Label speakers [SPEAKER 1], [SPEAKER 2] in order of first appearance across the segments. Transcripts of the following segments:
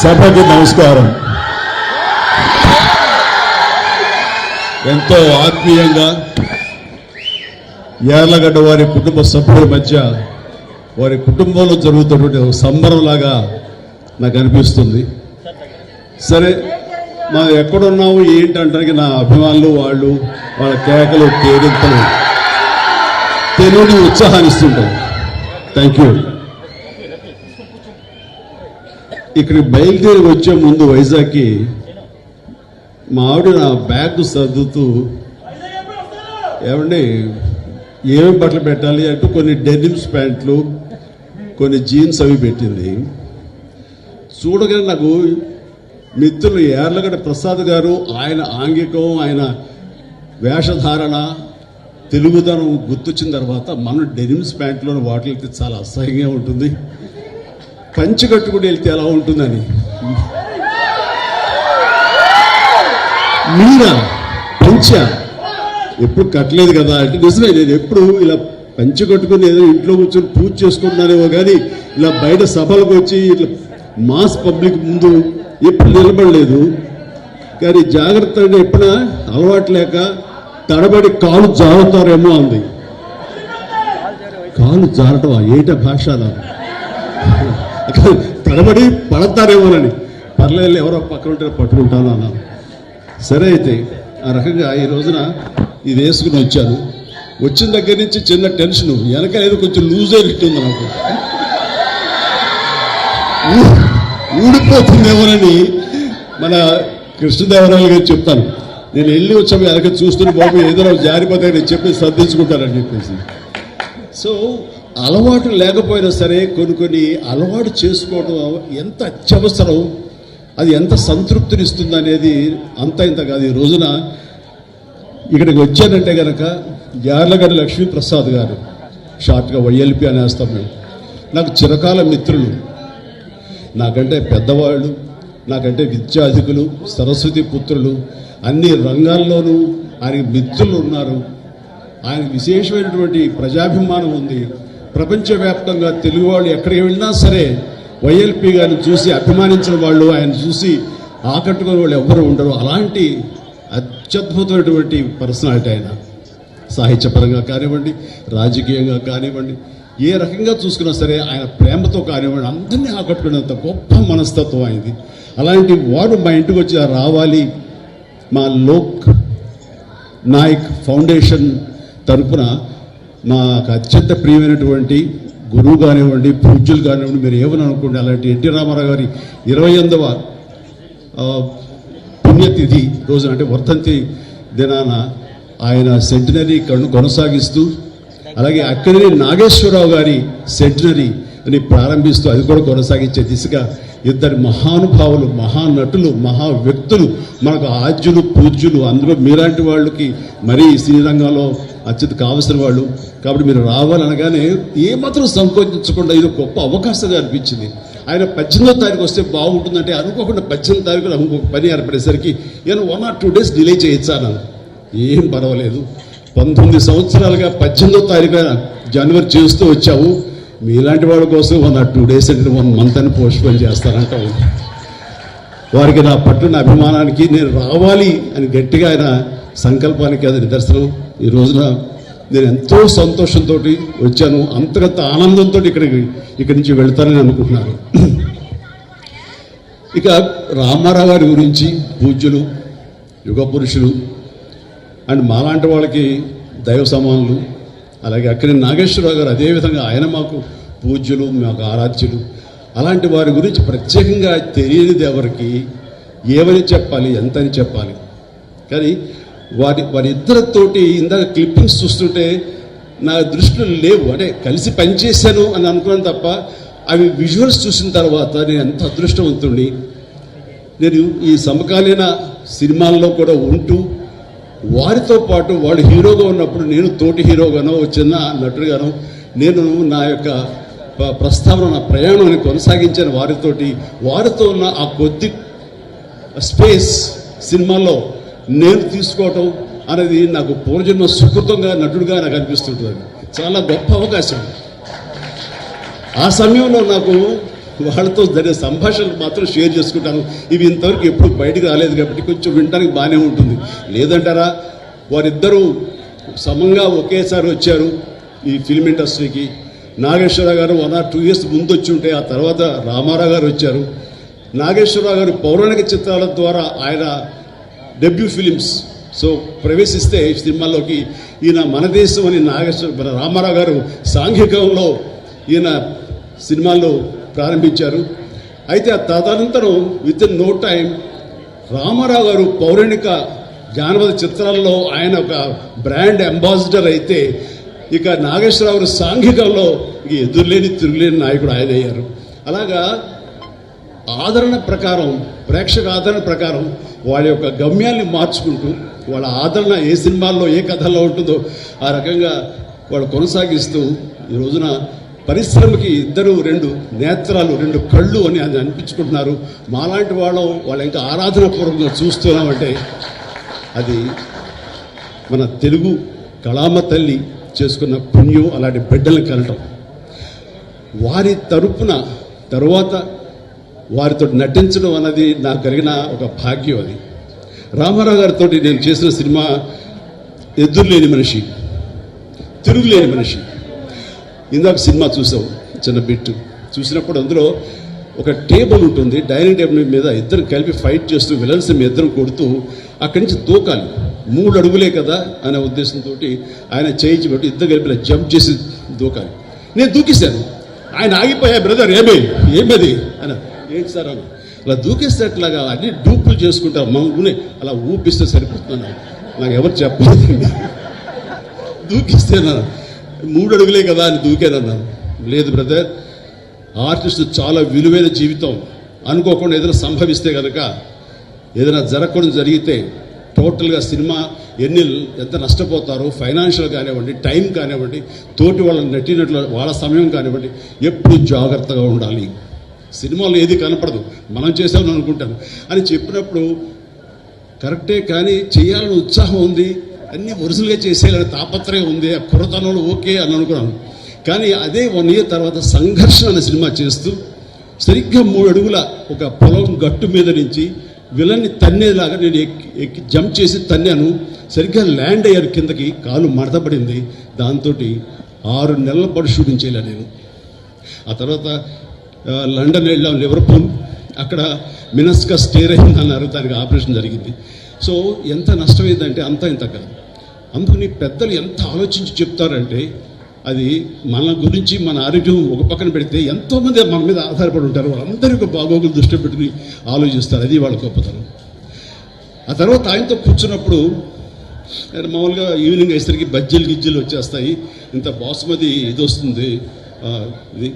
[SPEAKER 1] సభకి నమస్కారం. ఎంతో ఆత్మీయంగా యార్లగడ్డ వారి కుటుంబ సభ్యుల మధ్య వారి కుటుంబంలో జరుగుతున్నటువంటి ఒక సంబరంలాగా నాకు అనిపిస్తుంది. సరే, మనం ఎక్కడున్నాము ఏంటంటే నా అభిమానులు వాళ్ళ కేకలు కేరింతలు తెలుగుని ఉత్సాహాన్నిస్తుంటాయి. Thank you. ఇక్కడికి బయలుదేరి వచ్చే ముందు వైజాగ్కి మా ఆవిడ నా బ్యాగ్ సర్దుతూ ఏమండి ఏమేమి బట్టలు పెట్టాలి అంటూ కొన్ని డెనిమ్స్ ప్యాంట్లు కొన్ని జీన్స్ అవి పెట్టింది. చూడగానే నాకు మిత్రులు యార్లగడ్డ ప్రసాద్ గారు ఆయన ఆంగికం ఆయన వేషధారణ తెలుగుదనం గుర్తొచ్చిన తర్వాత మనం డెనిమ్స్ ప్యాంట్లోని వాటికి వెళ్తే చాలా అసహ్యంగా ఉంటుంది, పంచి కట్టుకుని వెళ్తే ఎలా ఉంటుందని. మీరా పంచా ఎప్పుడు కట్టలేదు కదా అంటే నిజమే. నేను ఎప్పుడు ఇలా పంచి కట్టుకుని ఏదో ఇంట్లో కూర్చొని పూజ చేసుకున్నానేమో కానీ ఇలా బయట సభలకు వచ్చి ఇట్లా మాస్ పబ్లిక్ ముందు ఎప్పుడు నిలబడలేదు. కానీ జాగ్రత్తగా ఎప్పుడైనా అలవాటు లేక తడబడి కాలు జారుతారేమో అంది. కాలు జారటం ఏట భాష తడబడి పడతారేమోనని పర్లేదు ఎవరో పక్కన ఉంటే పట్టుకుంటాను అన్నాను. సరే అయితే ఆ రకంగా ఈ రోజున ఇది వేసుకుని వచ్చాను. వచ్చిన దగ్గర నుంచి చిన్న టెన్షన్, వెనక ఏదో కొంచెం లూజ్ అయినట్టుంది నాకు, ఊడిపోతుందేమోనని మన కృష్ణదేవరాయలు గారు చెప్తాను. నేను వెళ్ళి వచ్చాము వెనక చూస్తున్న బాబు ఏదో జారిపోతే నేను చెప్పి సర్దించుకుంటానని చెప్పేసి. సో అలవాటు లేకపోయినా సరే కొన్ని అలవాటు చేసుకోవడం ఎంత అత్యవసరం, అది ఎంత సంతృప్తినిస్తుంది అనేది అంత ఇంత కాదు. ఈ రోజున ఇక్కడికి వచ్చానంటే కనుక యార్లగడ్డ లక్ష్మీప్రసాద్ గారు, షార్ట్గా వైఎల్పి అనేస్తాం మేము, నాకు చిరకాల మిత్రులు, నాకంటే పెద్దవాళ్ళు, నాకంటే విద్యాధికులు, సరస్వతి పుత్రులు, అన్ని రంగాల్లోనూ ఆయనకి మిత్రులు ఉన్నారు. ఆయనకు విశేషమైనటువంటి ప్రజాభిమానం ఉంది. ప్రపంచవ్యాప్తంగా తెలుగు వాళ్ళు ఎక్కడికి వెళ్ళినా సరే వైఎల్పి గారిని చూసి అభిమానించిన వాళ్ళు, ఆయన చూసి ఆకట్టుకునే వాళ్ళు ఎవరు ఉండరు. అలాంటి అత్యద్భుతమైనటువంటి పర్సనాలిటీ ఆయన. సాహిత్యపరంగా కానివ్వండి, రాజకీయంగా కానివ్వండి, ఏ రకంగా చూసుకున్నా సరే ఆయన ప్రేమతో కానివ్వండి అందరినీ ఆకట్టుకునేంత గొప్ప మనస్తత్వం అయింది. అలాంటి వాడు మా ఇంటికి వచ్చి రావాలి, మా లోక్ నాయక్ ఫౌండేషన్ తరఫున మాకు అత్యంత ప్రియమైనటువంటి గురువు కానివ్వండి, పూజ్యులు కానివ్వండి, మీరు ఏమని అనుకోండి, అలాంటి ఎన్టీ రామారావు గారి 28వ పుణ్యతిథి రోజున అంటే వర్ధంతి దినాన ఆయన సెంటినరీ కొనసాగిస్తూ, అలాగే అక్కడి నాగేశ్వరరావు గారి సెంటినరీ అని ప్రారంభిస్తూ అది కూడా కొనసాగించే దిశగా ఇద్దరు మహానుభావులు, మహానటులు, మహా వ్యక్తులు, మనకు ఆద్యులు, పూజ్యులు, అందులో మీలాంటి వాళ్ళకి మరీ శ్రీరంగంలో అత్యంత కావలసిన వాళ్ళు. కాబట్టి మీరు రావాలనగానే ఏమాత్రం సంకోచించకుండా ఇది గొప్ప అవకాశంగా అనిపించింది. ఆయన 18వ తారీఖు వస్తే బాగుంటుందంటే అనుకోకుండా 18వ తారీఖున ఇంకొక పని ఏర్పడేసరికి నేను 1 or 2 days డిలే చేయించాను. ఏం పర్వాలేదు, 19 సంవత్సరాలుగా 18వ తారీఖున జనవరి చేస్తూ వచ్చావు, మీలాంటి వాళ్ళ కోసం 1 or 2 days అంటే 1 month అని పోస్ట్పోన్ చేస్తానంటావు. వారికి నా పట్ల అభిమానానికి నేను రావాలి అని గట్టిగా ఆయన సంకల్పానికి అది నిదర్శనం. ఈ రోజున నేను ఎంతో సంతోషంతో వచ్చాను, అంతగత ఆనందంతో ఇక్కడి నుంచి వెళ్తానని అనుకుంటున్నాను. ఇక రామారావు గారి గురించి పూజ్యులు, యుగ పురుషులు అండ్ మాలాంటి వాళ్ళకి దైవ సమానులు, అలాగే అక్కడి నాగేశ్వరరావు గారు అదేవిధంగా ఆయన మాకు పూజ్యులు, మాకు ఆరాధ్యులు. అలాంటి వారి గురించి ప్రత్యేకంగా తెలియనిది ఎవరికి ఏమని చెప్పాలి, ఎంతని చెప్పాలి. కానీ వారిద్దరితోటి ఇందాక క్లిప్పింగ్స్ చూస్తుంటే నా దృష్టిలో లేవు, అంటే కలిసి పనిచేశాను అని అనుకున్నాను తప్ప అవి విజువల్స్ చూసిన తర్వాత నేను ఎంత అదృష్టవంతుడిని. నేను ఈ సమకాలీన సినిమాల్లో కూడా ఉంటూ వారితో పాటు వాడు హీరోగా ఉన్నప్పుడు నేను తోటి హీరోగానో చిన్న నటుడుగానో నేను నా యొక్క ప్రస్తావన, నా ప్రయాణాన్ని కొనసాగించాను వారితో ఉన్న ఆ కొద్ది స్పేస్ సినిమాలో నేను తీసుకోవటం అనేది నాకు పూర్వజన్మ సుకృతంగా నటుడుగా నాకు అనిపిస్తుంటుంది. చాలా గొప్ప అవకాశం. ఆ సమయంలో నాకు వాళ్ళతో జరిగే సంభాషణలు మాత్రం షేర్ చేసుకుంటాను. ఇవి ఇంతవరకు ఎప్పుడు బయటకు రాలేదు కాబట్టి కొంచెం వినడానికి బాగానే ఉంటుంది. లేదంటారా, వారిద్దరూ సమంగా ఒకేసారి వచ్చారు ఈ ఫిల్మ్ ఇండస్ట్రీకి. నాగేశ్వరరావు గారు 1 or 2 years ముందు వచ్చి ఉంటే, ఆ తర్వాత రామారావు గారు వచ్చారు. నాగేశ్వరరావు గారు పౌరాణిక చిత్రాల ద్వారా ఆయన డెబ్యూ ఫిలిమ్స్ ప్రవేశిస్తే సినిమాల్లోకి, ఈయన మన దేశం అని రామారావు గారు సాంఘికంలో ఈయన సినిమాల్లో ప్రారంభించారు. అయితే ఆ తదనంతరం within no time Rama Rao garu పౌరాణిక జానపద చిత్రాల్లో ఆయన ఒక బ్రాండ్ అంబాసిడర్ అయితే, ఇక నాగేశ్వరరావు గారు సాంఘికంలో ఇక ఎదురులేని తిరుగులేని నాయకుడు ఆయన అయ్యారు. అలాగా ఆదరణ ప్రకారం, ప్రేక్షక ఆదరణ ప్రకారం వాళ్ళ యొక్క గమ్యాన్ని మార్చుకుంటూ, వాళ్ళ ఆదరణ ఏ సినిమాల్లో ఏ కథల్లో ఉంటుందో ఆ రకంగా వాళ్ళు కొనసాగిస్తూ ఈ రోజున పరిశ్రమకి 2 నేత్రాలు 2 కళ్ళు అని అనిపించుకుంటున్నారు. మాలాంటి వాళ్ళు ఇంకా ఆరాధనాపూర్వకంగా చూస్తున్నామంటే అది మన తెలుగు కళామ తల్లి చేసుకున్న పుణ్యం. అలాంటి బిడ్డలను కలటం, వారి తరపున తరువాత వారితో నటించడం అన్నది నాకు కలిగిన ఒక భాగ్యం. అది రామారావు గారితో నేను చేసిన సినిమా ఎదురులేని మనిషి, తిరుగులేని మనిషి. ఇందాక సినిమా చూసాం, చిన్న బిట్ చూసినప్పుడు అందులో ఒక టేబుల్ ఉంటుంది, డైనింగ్ టేబుల్ మీద ఇద్దరు కలిపి ఫైట్ చేస్తూ విలన్స్ ఇద్దరు కొడుతూ అక్కడి నుంచి దూకాలి. 3 అడుగులే కదా అనే ఉద్దేశంతో ఆయన చేయించి పెట్టి ఇద్దరు కలిపి జంప్ చేసి దూకాలి. నేను దూకేశాను. ఆయన ఆగిపోయా, బ్రదర్ ఏమది అని, ఏంటి సార్ అని. అలా దూకేసేట్లాగా అన్ని డూపులు చేసుకుంటారు. మమ్మల్ని అలా ఊపిస్తే సరిపోతున్నాను. నాకు ఎవరు చెప్పలేదు. దూకిస్తేనా 3 అడుగులే కదా అని దూకానన్నాను. లేదు బ్రదర్, ఆర్టిస్ట్ చాలా విలువైన జీవితం. అనుకోకుండా ఏదైనా సంభవిస్తే కనుక, ఏదైనా జరగకుండా జరిగితే టోటల్గా సినిమా ఎంత నష్టపోతారో, ఫైనాన్షియల్ కానివ్వండి, టైం కానివ్వండి, తోటి వాళ్ళని నటినట్లు వాళ్ళ సమయం కానివ్వండి, ఎప్పుడు జాగ్రత్తగా ఉండాలి. సినిమాలో ఏది కనపడదు, మనం చేసామని అనుకుంటాను అని చెప్పినప్పుడు కరెక్టే, కానీ చేయాలని ఉత్సాహం ఉంది, అన్నీ ఒరిజినల్గా చేసేయాలని తాపత్రయం ఉంది, ఆ కుర్రతనంలో ఓకే అని అనుకున్నాను. కానీ అదే 1 year తర్వాత సంఘర్షణ అనే సినిమా చేస్తూ సరిగ్గా 3 అడుగుల ఒక పొలం గట్టు మీద నుంచి విలన్ని తన్నేలాగా నేను ఎక్కి జంప్ చేసి తన్నాను. సరిగ్గా ల్యాండ్ అయ్యారు కిందకి, కాలు మడతపడింది. దాంతో 6 నెలల పాటు షూటింగ్ చేయలే నేను. ఆ తర్వాత లండన్ వెళ్ళాం, లివర్పూల్, అక్కడ మినస్కస్ స్టేర్ అయింది అన్నారు, దానికి ఆపరేషన్ జరిగింది. సో ఎంత నష్టమైందంటే అంత ఇంత కాదు. అందుకని పెద్దలు ఎంత ఆలోచించి చెప్తారంటే, అది మన గురించి మన ఆరోగ్యం ఒక పక్కన పెడితే ఎంతోమంది మన మీద ఆధారపడి ఉంటారు. వాళ్ళందరి యొక్క బాగోగులు దృష్టి పెట్టుకుని ఆలోచిస్తారు. అది వాళ్ళ గొప్పతనం. ఆ తర్వాత ఆయనతో కూర్చున్నప్పుడు మామూలుగా ఈవినింగ్ అయ్యేసరికి గిజ్జీలు వచ్చేస్తాయి, ఇంత బాస్మతి ఇది వస్తుంది ఇది.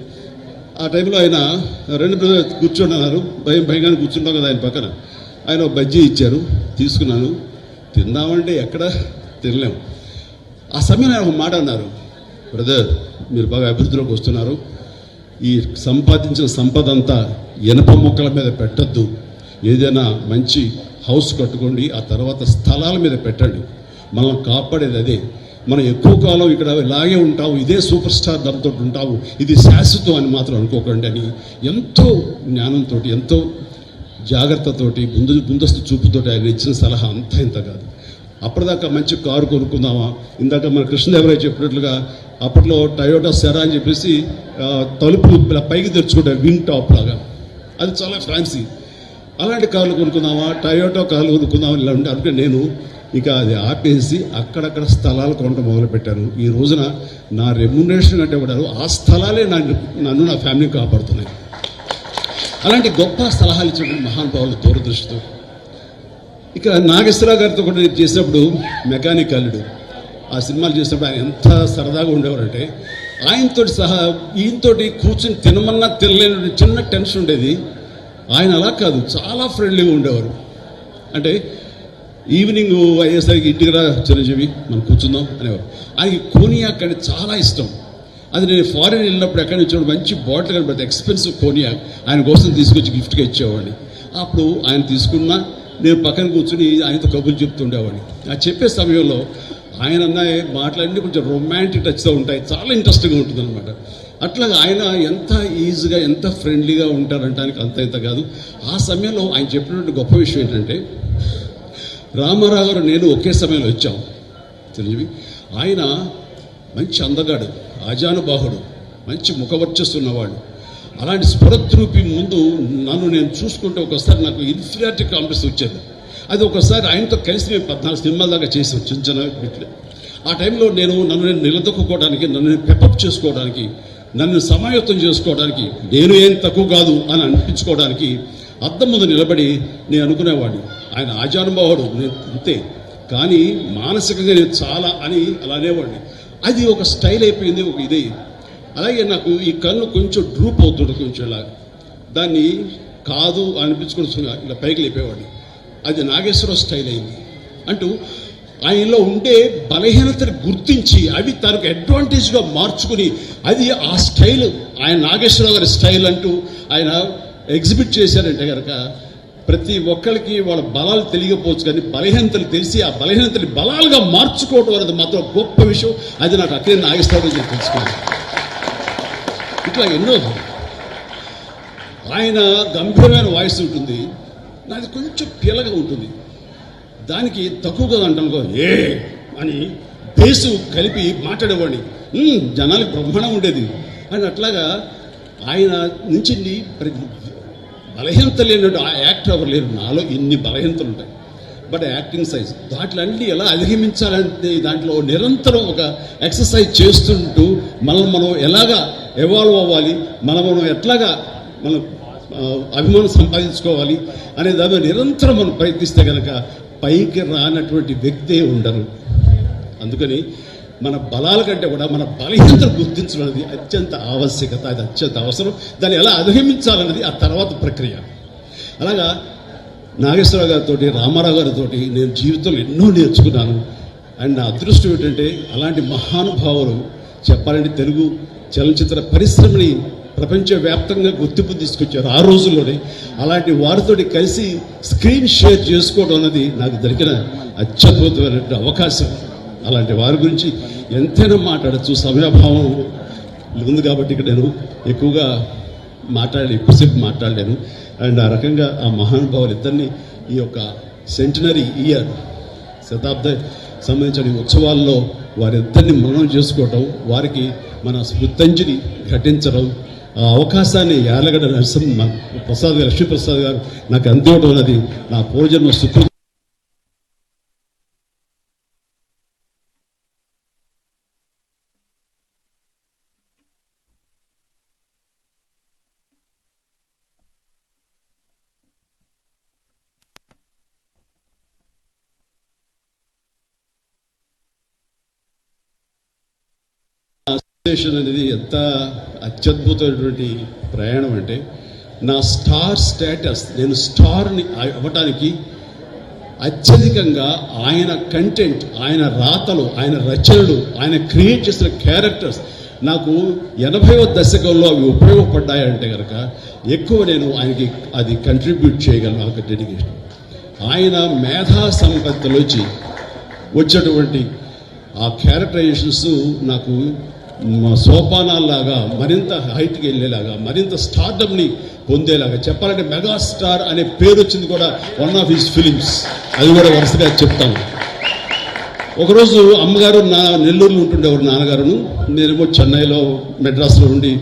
[SPEAKER 1] ఆ టైంలో ఆయన 2 బ్రదర్ కూర్చోండి అన్నారు. భయంగానే కూర్చుంటాం కదా ఆయన పక్కన. ఆయన ఒక బజ్జీ ఇచ్చారు, తీసుకున్నాను. తిందామంటే ఎక్కడ తినలేము. ఆ సమయం ఆయన ఒక మాట అన్నారు, బ్రదర్ మీరు బాగా అభివృద్ధిలోకి వస్తున్నారు, ఈ సంపాదించిన సంపద అంతా ఇనప మొక్కల మీద పెట్టద్దు, ఏదైనా మంచి హౌస్ కట్టుకోండి, ఆ తర్వాత స్థలాల మీద పెట్టండి, మనం కాపాడేది అదే. మనం ఎక్కువ కాలం ఇక్కడ ఇలాగే ఉంటాము, ఇదే సూపర్ స్టార్ ధరతో ఉంటాము, ఇది శాశ్వతం అని మాత్రం అనుకోకండి అని ఎంతో జ్ఞానంతో, ఎంతో జాగ్రత్తతోటి, ముందస్తు చూపుతోటి ఆయన ఇచ్చిన సలహా అంతా ఇంత కాదు. అప్పటిదాకా మంచి కారు కొనుక్కుందామా, ఇందాక మన కృష్ణదేవరాయ చెప్పినట్లుగా అప్పట్లో టయోటా సెరా అని చెప్పేసి తలుపులు పైకి తెరుచుకుంటారు, వింగ్ టాప్ లాగా, అది చాలా ఫ్యాన్సీ. అలాంటి కార్లు కొనుక్కుందామా, టయోటా కార్లు కొనుక్కుందామా ఇలా ఉంటే అనుకుంటే నేను ఇక అది ఆపేసి అక్కడక్కడ స్థలాలు కొనడం మొదలుపెట్టాను. ఈ రోజున నా రెమ్యునరేషన్ అంటే కూడా ఆ స్థలాలే నన్ను నా ఫ్యామిలీని కాపాడుతున్నాయి. అలాంటి గొప్ప సలహాలు ఇచ్చినటువంటి మహానుభావులు దూరదృష్టితో. ఇక నాగేశ్వరరావు గారితో కూడా నేను చేసినప్పుడు మెకానిక్ అల్లుడు ఆ సినిమాలు చేసినప్పుడు ఆయన ఎంత సరదాగా ఉండేవారంటే, ఆయనతో సహా ఈయనతోటి కూర్చొని తినమన్నా తినలేని చిన్న టెన్షన్ ఉండేది. ఆయన అలా కాదు, చాలా ఫ్రెండ్లీగా ఉండేవారు. అంటే ఈవినింగ్ అయ్యేసరికి ఇంటికి రా చిరంజీవి మనం కూర్చుందాం అనేవారు. ఆయనకి కోనియాక్ అంటే చాలా ఇష్టం. అది నేను ఫారిన్ వెళ్ళినప్పుడు ఎక్కడి నుంచి మంచి బాటిల్ కనబడితే ఎక్స్పెన్సివ్ కోనియాక్ ఆయన కోసం తీసుకొచ్చి గిఫ్ట్గా ఇచ్చేవాడిని. అప్పుడు ఆయన తీసుకున్నా నేను పక్కన కూర్చుని ఆయనతో కబుర్లు చెప్తుండేవాడిని. ఆ చెప్పే సమయంలో ఆయన అన్న మాటలన్నీ కొంచెం రొమాంటిక్ టచ్తో ఉంటాయి, చాలా ఇంట్రెస్టింగ్గా ఉంటుంది అనమాట. అట్లాగా ఆయన ఎంత ఈజీగా ఎంత ఫ్రెండ్లీగా ఉంటారంటానికి అంత ఇంత కాదు. ఆ సమయంలో ఆయన చెప్పినటువంటి గొప్ప విషయం ఏంటంటే, రామారావు గారు నేను ఒకే సమయంలో వచ్చాం చిరంజీవి. ఆయన మంచి అందగాడు, ఆజానుబాహుడు, మంచి ముఖవర్చస్సు ఉన్నవాడు. అలాంటి స్ఫురద్రూపి ముందు నన్ను నేను చూసుకుంటే ఒకసారి నాకు ఇన్ఫీరియారిటీ కాంప్లెక్స్ వచ్చేది. అది ఒకసారి ఆయనతో కలిసి మేము 14 సినిమాల దాకా చేసాం చిన్న చిన్న బిట్లు. ఆ టైంలో నన్ను నేను నిలదొక్కుకోవడానికి, నన్ను నేను పెప్పప్ చేసుకోవడానికి, నన్ను సమాయత్తం చేసుకోవడానికి, నేను ఏం తక్కువ కాదు అని అనిపించుకోవడానికి అద్దం ముందు నిలబడి నేను అనుకునేవాడిని, ఆయన ఆజానుభావుడు, నేను అంతే, కానీ మానసికంగా నేను చాలా అని అలా అనేవాడిని. అది ఒక స్టైల్ అయిపోయింది, ఒక ఇది. అలాగే నాకు ఈ కన్ను కొంచెం డ్రూప్ అవుతుంది, కొంచెం ఇలా దాన్ని కాదు అనిపించుకొని ఇలా పైకి లేపేవాడిని. అది నాగేశ్వరరావు స్టైల్ అయింది అంటూ ఆయనలో ఉండే బలహీనతను గుర్తించి అవి తనకు అడ్వాంటేజ్గా మార్చుకుని అది ఆ స్టైల్, ఆయన నాగేశ్వరరావు గారి స్టైల్ అంటూ ఆయన ఎగ్జిబిట్ చేశారంటే కనుక ప్రతి ఒక్కరికి వాళ్ళ బలాలు తెలియకపోవచ్చు, కానీ బలహీనతలు తెలిసి ఆ బలహీనతని బలాలుగా మార్చుకోవడం అనేది మాత్రం గొప్ప విషయం. అది నాకు అక్కడే నాగేశ్వరరావు గారు తెలుసుకున్నాను. ఇట్లా ఎన్నో. ఆయన గంభీరమైన వాయిస్ ఉంటుంది, నాది కొంచెం పీలగా ఉంటుంది. దానికి తక్కువగా అంటానుకో ఏ అని బేసు కలిపి మాట్లాడేవాడిని, జనాలకు బ్రహ్మాండం ఉండేది. అని అట్లాగా ఆయన నుంచి బలహీనత లేనట్టు ఆ యాక్టర్ ఎవరు లేరు. నాలో ఇన్ని బలహీనతలు ఉంటాయి, బట్ యాక్టింగ్ సైజ్ దాంట్లన్నీ ఎలా అధిగమించాలంటే దాంట్లో నిరంతరం ఒక ఎక్సర్సైజ్ చేస్తుంటూ మనం ఎలాగా ఎవాల్వ్ అవ్వాలి, మనం ఎట్లాగా మనం అభిమానం సంపాదించుకోవాలి అనే దాన్ని నిరంతరం మనం ప్రయత్నిస్తే కనుక పైకి రానటువంటి వ్యక్తే ఉండరు. అందుకని మన బలాల కంటే కూడా మన బలహీనతను గుర్తించడం అనేది అత్యంత ఆవశ్యకత, అది అత్యంత అవసరం. దాన్ని ఎలా అధిగమించాలన్నది ఆ తర్వాత ప్రక్రియ. అలాగా నాగేశ్వరరావు గారితో, రామారావు గారితో నేను జీవితంలో ఎన్నో నేర్చుకున్నాను. అండ్ నా అదృష్టం ఏంటంటే అలాంటి మహానుభావులు చెప్పాలంటే తెలుగు చలనచిత్ర పరిశ్రమని ప్రపంచవ్యాప్తంగా గుర్తింపు తీసుకొచ్చారు ఆ రోజుల్లోనే. అలాంటి వారితోటి కలిసి స్క్రీన్ షేర్ చేసుకోవడం అన్నది నాకు దొరికిన అత్యద్భుతమైన అవకాశం. అలాంటి వారి గురించి ఎంతైనా మాట్లాడచ్చు, సమయాభావం ఉంది కాబట్టి ఇక్కడ నేను ఎక్కువగా ఎక్కువసేపు మాట్లాడలేను. అండ్ ఆ రకంగా ఆ మహానుభావులు ఇద్దరిని ఈ యొక్క సెంటినరీ ఇయర్, శతాబ్ద సంబంధించిన ఉత్సవాల్లో వారిద్దరిని మననం చేసుకోవటం, వారికి మన స్మృతంజలి ఘటించడం, ఆ అవకాశాన్ని యార్లగడ్డ ప్రసాద్ గారు, లక్ష్మీప్రసాద్ గారు నాకు అందివ్వడం అనేది నా పూర్వజన్మ సుకృతి. అనేది ఎంత అత్యద్భుతమైనటువంటి ప్రయాణం అంటే, నా స్టార్ స్టేటస్, నేను స్టార్ని అవ్వటానికి అత్యధికంగా ఆయన కంటెంట్, ఆయన రాతలు, ఆయన రచనలు, ఆయన క్రియేట్ చేసిన క్యారెక్టర్స్ నాకు 80వ దశకంలో అవి ఉపయోగపడ్డాయంటే కనుక ఎక్కువ నేను ఆయనకి అది కంట్రిబ్యూట్ చేయగలను. ఒక డెడికేషన్, ఆయన మేధా సంపత్తిలోంచి వచ్చేటువంటి ఆ క్యారెక్టరైజేషన్స్ నాకు సోపానాల్లాగా మరింత హైట్కి వెళ్ళేలాగా, మరింత స్టార్డమ్ని పొందేలాగా. చెప్పాలంటే మెగాస్టార్ అనే పేరు వచ్చింది కూడా వన్ ఆఫ్ హిస్ ఫిలిమ్స్. అది కూడా వరుసగా చెప్తాను. ఒకరోజు అమ్మగారు నెల్లూరులో ఉంటుండేవారు, నాన్నగారును, నేనేమో చెన్నైలో మెడ్రాస్లో ఉండి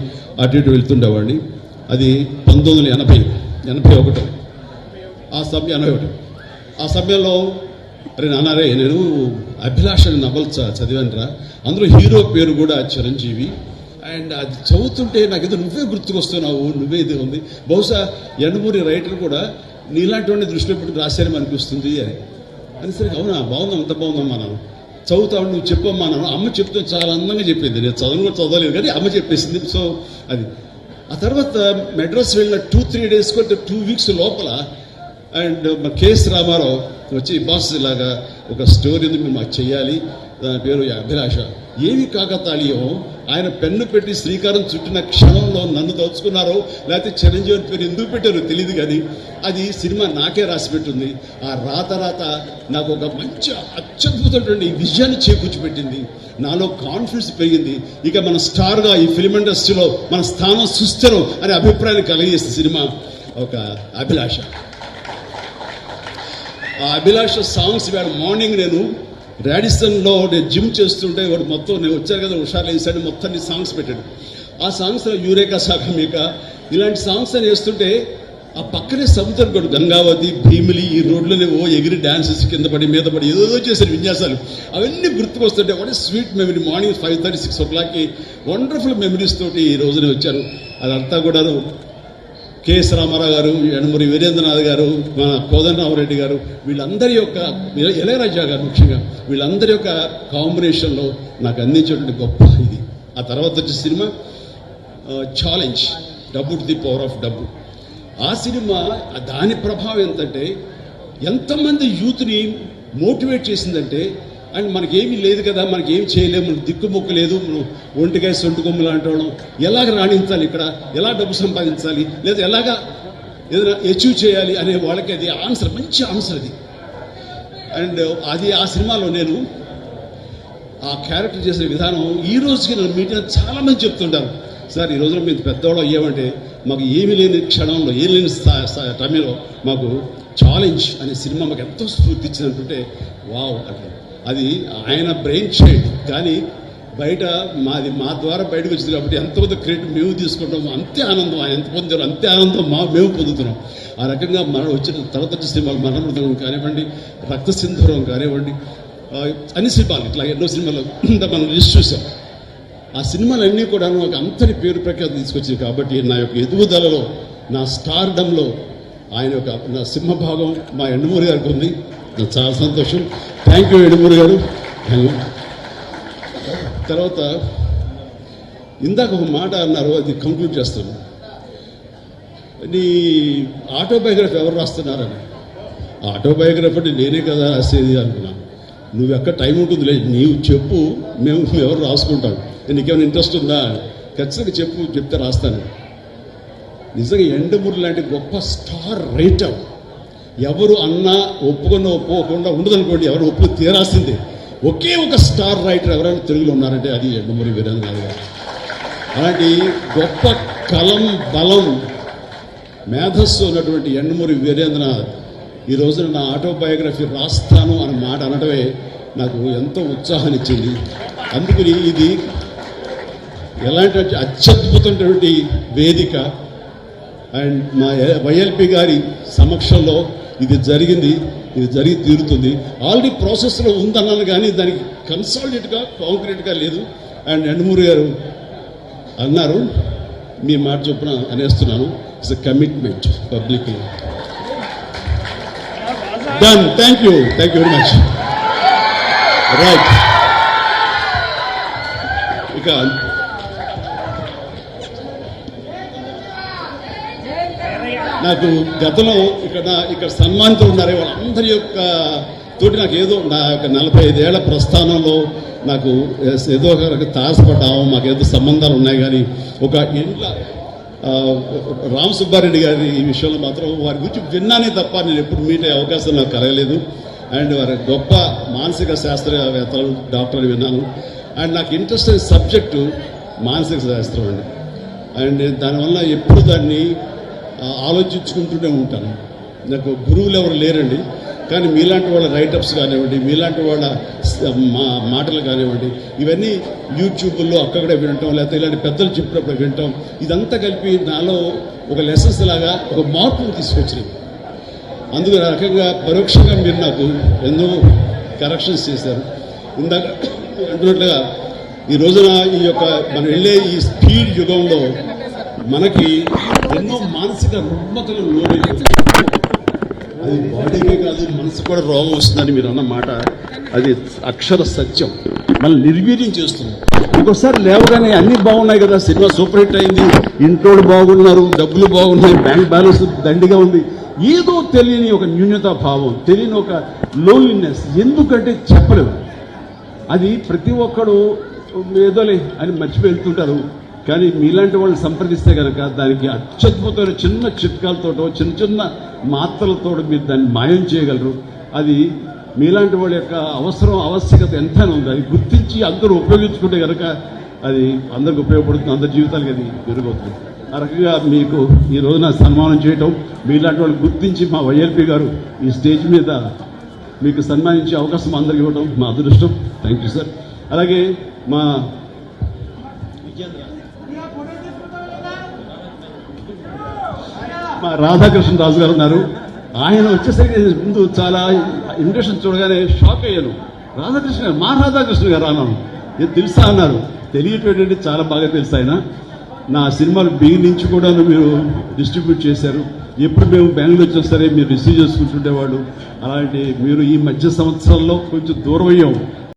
[SPEAKER 1] అటు ఇటు వెళ్తుండేవాడిని. అది 1981 ఆ సమయంలో అరే నాన్నారే, నేను అభిలాష నవల్ చదివానురా, అందులో హీరో పేరు కూడా చిరంజీవి. అండ్ అది చదువుతుంటే నాకేదో నువ్వే గుర్తుకొస్తున్నావు, నువ్వే ఇది ఉంది, బహుశా ఎండమూరి రైటర్ కూడా నీలాంటి వాడిని దృష్టిలో పెట్టి రాశారని అనిపిస్తుంది అని సరే, అవునా, బాగుందా, అంత బాగుందమ్మా, నాన్న చదువుతావు, నువ్వు చెప్పమ్మా నాన్న. అమ్మ చెప్తే చాలా అందంగా చెప్పింది, నేను కూడా చదవలేదు కానీ అమ్మ చెప్పేసింది. సో అది ఆ తర్వాత మెడ్రాస్ వెళ్ళిన 2-3 days 2 weeks లోపల అండ్ మా కేఎస్ రామారావు వచ్చి, బాస్ ఇలాగా ఒక స్టోరీ ఉంది, మీరు మాకు చెయ్యాలి, దాని పేరు అభిలాష. ఏమి కాకతాళీయం, ఆయన పెన్ను పెట్టి శ్రీకారం చుట్టిన క్షణంలో నన్ను తలుచుకున్నారో లేకపోతే చిరంజీవి పేరు ఎందుకు పెట్టారో తెలియదు, కానీ అది సినిమా నాకే రాసి పెట్టింది. ఆ రాత నాకు ఒక మంచి అత్యద్భుతమైనటువంటి విజయాన్ని చేకూర్చిపెట్టింది. నాలో కాన్ఫిడెన్స్ పెరిగింది. ఇక మన స్టార్గా ఈ ఫిల్మ్ ఇండస్ట్రీలో మన స్థానం సుస్థిరం అనే అభిప్రాయాన్ని కలిగేసిన సినిమా ఒక అభిలాష. ఆ అభిలాష సాంగ్స్ ఇవాళ మార్నింగ్ నేను రాడిసన్లో నేను జిమ్ చేస్తుంటే వాడు మొత్తం నేను వచ్చాను కదా హుషారు వేసాడు, మొత్తాన్ని సాంగ్స్ పెట్టాడు. ఆ సాంగ్స్లో యూరేకా సాగమిక ఇలాంటి సాంగ్స్ అని వేస్తుంటే ఆ పక్కనే సముద్రం కూడా గంగావతి భీమిలి ఈ రోడ్లోనే ఎగిరి డాన్సెస్ కింద పడి మీద పడి ఏదో చేశారు విన్యాసాలు. అవన్నీ గుర్తుకొస్తుంటే వాట్ స్వీట్ మెమరీ. మార్నింగ్ 5:30, 6 o'clockకి వండర్ఫుల్ మెమరీస్ తోటి ఈ రోజున వచ్చారు. అదంతా కూడా కెఎస్ రామారావు గారు, యనమూరి వీరేంద్రనాథ్ గారు, మన కోదండరామరెడ్డి గారు, వీళ్ళందరి యొక్క ఇళయరాజా గారు ముఖ్యంగా వీళ్ళందరి యొక్క కాంబినేషన్లో నాకు అందించేటువంటి గొప్ప ఇది. ఆ తర్వాత వచ్చే సినిమా ఛాలెంజ్, డబ్బు టు ది పవర్ ఆఫ్ డబ్బు. ఆ సినిమా దాని ప్రభావం ఎంతంటే ఎంతమంది యూత్ని మోటివేట్ చేసిందంటే, అండ్ మనకేమీ లేదు కదా, మనకేం చేయలేము, దిక్కుమొక్కు లేదు, ఒంటికాయ సొంటు కొమ్ము లాంటి వాళ్ళం, ఎలాగ రాణించాలి ఇక్కడ, ఎలా డబ్బు సంపాదించాలి, లేదా ఎలాగా ఏదైనా అచీవ్ చేయాలి అనే వాళ్ళకి అది ఆన్సర్, మంచి ఆన్సర్ అది. అండ్ అది ఆ సినిమాలో నేను ఆ క్యారెక్టర్ చేసే విధానం ఈ రోజుకి నన్ను మీటింగ్ చాలామంది చెప్తుంటారు, సార్ ఈ రోజున మేము పెద్దవాళ్ళు అయ్యామంటే మాకు ఏమీ లేని క్షణంలో ఏం లేని టైంలో మాకు ఛాలెంజ్ అనే సినిమా మాకు ఎంతో స్ఫూర్తి ఇచ్చినట్టుంటే వావ్ అంటే అది ఆయన బ్రెయిన్ చైల్డ్. కానీ బయట మా ద్వారా బయటకు వచ్చింది కాబట్టి ఎంతమంది క్రెడిట్ మేము తీసుకుంటాము, అంతే ఆనందం ఆయన ఎంత పొందారో అంతే ఆనందం మేము పొందుతున్నాం. ఆ రకంగా మనం వచ్చిన తర్వాత సినిమాలు మరణమృతం కానివ్వండి, రక్తసింధూరం కానివ్వండి, అన్ని సినిమాలు ఇట్లా ఎన్నో సినిమాలు మనం లిస్ట్ చూసాం. ఆ సినిమాలన్నీ కూడా నాకు అంతటి పేరు ప్రఖ్యాతి తీసుకొచ్చింది. కాబట్టి నా యొక్క ఎదుగుదలలో, నా స్టార్డంలో ఆయన యొక్క నా సింహభాగం మా ఎండమూరి గారికి ఉంది. నాకు చాలా సంతోషం. థ్యాంక్ యూ ఎండమూరి గారు. తర్వాత ఇందాక ఒక మాట అన్నారు, అది కంక్లూడ్ చేస్తాను. నీ ఆటోబయోగ్రఫీ ఎవరు రాస్తున్నారని. ఆటోబయోగ్రఫీ అంటే నేనే కదా రాసేది అనుకున్నాను. నువ్వు ఎక్కడ టైం ఉంటుంది లేదు, నీవు చెప్పు, మేము ఎవరు రాసుకుంటాం, నీకేమైనా ఇంట్రెస్ట్ ఉందా, ఖచ్చితంగా చెప్తే రాస్తాను. నిజంగా ఎండమూరి లాంటి గొప్ప స్టార్ రైటర్ ఎవరు అన్నా ఒప్పుకోకుండా ఉండదనుకోండి, ఎవరు ఒప్పుకు తీరాల్సిందే. ఒకే ఒక స్టార్ రైటర్ ఎవరైనా తెలుగులో ఉన్నారంటే అది ఎండమూరి వీరేంద్రనాథ్ గారు. అలాంటి గొప్ప కలం బలం మేధస్సు ఉన్నటువంటి ఎండమూరి వీరేంద్రనాథ్ ఈ రోజున నా ఆటోబయోగ్రఫీ రాస్తాను అన్న మాట అనడమే నాకు ఎంతో ఉత్సాహాన్ని ఇచ్చింది. అందుకని ఇది ఎలాంటి అత్యద్భుతమైనటువంటి వేదిక. అండ్ మా వైఎల్పి గారి సమక్షంలో ఇది జరిగింది, ఇది జరిగి తీరుతుంది. ఆల్రెడీ ప్రాసెస్లో ఉందన్నాను కానీ దానికి కన్సాలిడేట్గా కాంక్రీట్గా లేదు. అండ్ ఎండమూరి గారు అన్నారు, మీ మాట చొప్పున అనేస్తున్నాను, it's a commitment public. Done. Thank you very much. Right. ఇక నాకు గతంలో ఇక్కడ సన్మానితులు ఉన్నారే వాళ్ళందరి యొక్క తోటి నాకు ఏదో నా యొక్క 45 ఏళ్ల ప్రస్థానంలో నాకు ఏదో ఒక తారసపడ్డాము, మాకేదో సంబంధాలు ఉన్నాయి. కానీ ఒక ఇంట్లో రామ్ సుబ్బారెడ్డి గారి ఈ విషయంలో మాత్రం వారి గురించి విన్నానే తప్ప నేను ఎప్పుడు మీట్ అయ్యే అవకాశం నాకు కలగలేదు. అండ్ వారి గొప్ప మానసిక శాస్త్రవేత్తలు, డాక్టర్లు విన్నాను. అండ్ నాకు ఇంట్రెస్ట్ అయిన సబ్జెక్టు మానసిక శాస్త్రం అండి. అండ్ దానివల్ల ఎప్పుడు దాన్ని ఆలోచించుకుంటూనే ఉంటాను. నాకు గురువులు ఎవరు లేరండి, కానీ మీలాంటి వాళ్ళ రైటప్స్ కానివ్వండి, మీలాంటి వాళ్ళ మాటలు కానివ్వండి, ఇవన్నీ యూట్యూబ్లో అక్కడే వినటం, లేకపోతే ఇలాంటి పెద్దలు చెప్పినప్పుడు వినటం, ఇదంతా కలిపి నాలో ఒక లెసన్స్ లాగా ఒక మార్పును తీసుకొచ్చినాయి. అందుకు రకంగా పరోక్షంగా మీరు నాకు ఎన్నో కరెక్షన్స్ చేశారు. ఇందాక అంటున్నట్లుగా ఈ రోజున ఈ యొక్క మనం వెళ్ళే ఈ స్పీడ్ యుగంలో మనకి ఎన్నో మానసిక రుగ్మతలు లోనే, అది బాడీకే కాదు మనసు కూడా రోగం వస్తుందని మీరు అన్న మాట అది అక్షర సత్యం. మళ్ళీ నిర్వీర్యం చేస్తుంది. ఇంకోసారి లేవగానే అన్నీ బాగున్నాయి కదా, సినిమా సూపర్ హిట్ అయింది, ఇంట్లో బాగున్నారు, డబ్బులు బాగున్నాయి, బ్యాంక్ బ్యాలెన్స్ దండిగా ఉంది, ఏదో తెలియని ఒక న్యూనతా భావం, తెలియని ఒక లోన్లీనెస్. ఎందుకంటే చెప్పలేవు. అది ప్రతి ఒక్కడు
[SPEAKER 2] ఏదోలే అని మర్చిపోయి వెళ్తుంటారు. కానీ మీలాంటి వాళ్ళు సంప్రదిస్తే కనుక దానికి అత్యద్భుతమైన చిన్న చిట్కాలతోటో చిన్న చిన్న మాత్రలతో మీరు దాన్ని మాయం చేయగలరు. అది మీలాంటి వాళ్ళ యొక్క ఆవశ్యకత ఎంతైనా ఉంది. అది గుర్తించి అందరూ ఉపయోగించుకుంటే కనుక అది అందరికి ఉపయోగపడుతుంది, అందరి జీవితాలకి అది మెరుగవుతుంది. ఆ రకంగా మీకు ఈ రోజున సన్మానం చేయటం, మీలాంటి వాళ్ళు గుర్తించి మా వైఎల్పీ గారు ఈ స్టేజ్ మీద మీకు సన్మానించే అవకాశం అందరికి ఇవ్వడం మా అదృష్టం. Thank you sir. అలాగే మా రాధాకృష్ణరాజు గారు ఉన్నారు. ఆయన వచ్చేసరికి ముందు చాలా ఇండస్ట్రీ చూడగానే షాక్ అయ్యాను. రాధాకృష్ణ గారు, మా రాధాకృష్ణ గారు అన్నాను. నేను తెలుసా అన్నారు. తెలియటంటే చాలా బాగా తెలుసు. ఆయన నా సినిమాలు బిగిన్ నుంచి కూడా మీరు డిస్ట్రిబ్యూట్ చేశారు. ఎప్పుడు మేము బెంగళూరు వచ్చినా సరే మీరు రిసీవ్ చేసుకుంటుండేవాళ్ళు. అలాంటి మీరు ఈ మధ్య సంవత్సరాల్లో కొంచెం దూరం అయ్యాం.